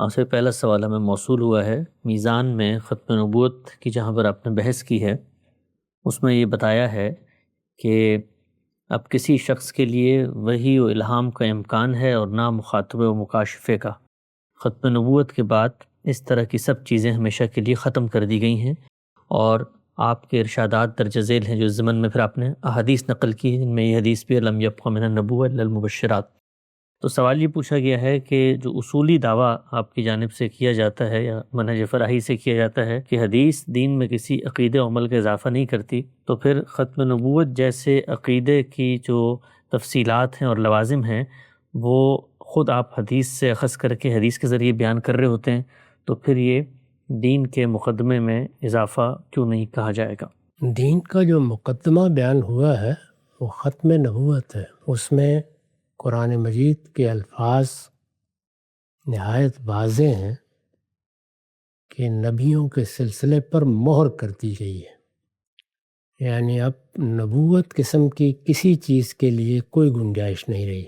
آپ سے پہلا سوال ہمیں موصول ہوا ہے میزان میں ختم نبوت کی، جہاں پر آپ نے بحث کی ہے اس میں یہ بتایا ہے کہ اب کسی شخص کے لیے وحی و الہام کا امکان ہے اور نہ مخاطبے و مکاشفے کا۔ ختم نبوت کے بعد اس طرح کی سب چیزیں ہمیشہ کے لیے ختم کر دی گئی ہیں، اور آپ کے ارشادات درج ذیل ہیں جو ضمن میں پھر آپ نے احادیث نقل کی، جن میں یہ حدیث بھی لم یبق من النبوۃ الا المبشرات۔ تو سوال یہ پوچھا گیا ہے کہ جو اصولی دعویٰ آپ کی جانب سے کیا جاتا ہے یا منہج فراہی سے کیا جاتا ہے کہ حدیث دین میں کسی عقیدے و عمل کا اضافہ نہیں کرتی، تو پھر ختم نبوت جیسے عقیدے کی جو تفصیلات ہیں اور لوازم ہیں وہ خود آپ حدیث سے اخذ کر کے حدیث کے ذریعے بیان کر رہے ہوتے ہیں، تو پھر یہ دین کے مقدمے میں اضافہ کیوں نہیں کہا جائے گا؟ دین کا جو مقدمہ بیان ہوا ہے وہ ختم نبوت ہے۔ اس میں قرآن مجید کے الفاظ نہایت واضح ہیں کہ نبیوں کے سلسلے پر مہر کر دی گئی ہے، یعنی اب نبوت قسم کی کسی چیز کے لیے کوئی گنجائش نہیں رہی۔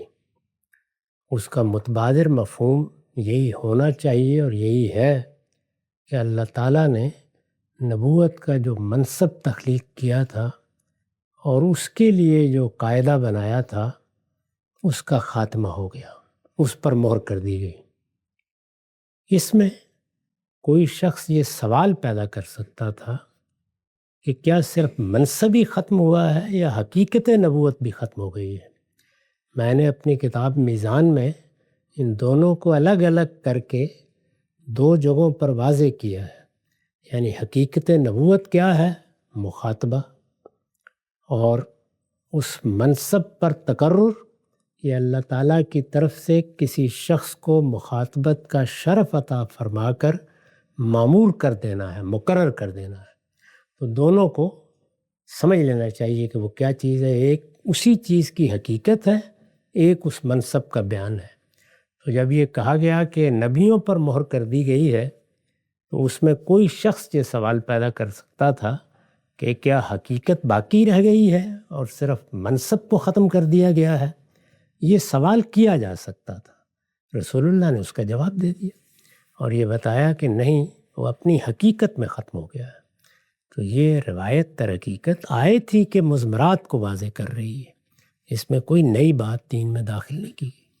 اس کا متبادر مفہوم یہی ہونا چاہیے اور یہی ہے کہ اللہ تعالیٰ نے نبوت کا جو منصب تخلیق کیا تھا اور اس کے لیے جو قاعدہ بنایا تھا اس کا خاتمہ ہو گیا، اس پر مہر کر دی گئی۔ اس میں کوئی شخص یہ سوال پیدا کر سکتا تھا کہ کیا صرف منصب ہی ختم ہوا ہے یا حقیقت نبوت بھی ختم ہو گئی ہے؟ میں نے اپنی کتاب میزان میں ان دونوں کو الگ الگ کر کے دو جگہوں پر واضح کیا ہے، یعنی حقیقت نبوت کیا ہے، مخاطبہ، اور اس منصب پر تقرر، یہ اللہ تعالیٰ کی طرف سے کسی شخص کو مخاطبت کا شرف عطا فرما کر معمور کر دینا ہے، مقرر کر دینا ہے۔ تو دونوں کو سمجھ لینا چاہیے کہ وہ کیا چیز ہے، ایک اسی چیز کی حقیقت ہے، ایک اس منصب کا بیان ہے۔ تو جب یہ کہا گیا کہ نبیوں پر مہر کر دی گئی ہے تو اس میں کوئی شخص یہ سوال پیدا کر سکتا تھا کہ کیا حقیقت باقی رہ گئی ہے اور صرف منصب کو ختم کر دیا گیا ہے؟ یہ سوال کیا جا سکتا تھا۔ رسول اللہ نے اس کا جواب دے دیا اور یہ بتایا کہ نہیں، وہ اپنی حقیقت میں ختم ہو گیا ہے۔ تو یہ روایت در حقیقت آئے تھی کہ مضمرات کو واضح کر رہی ہے، اس میں کوئی نئی بات دین میں داخل نہیں کی گئی۔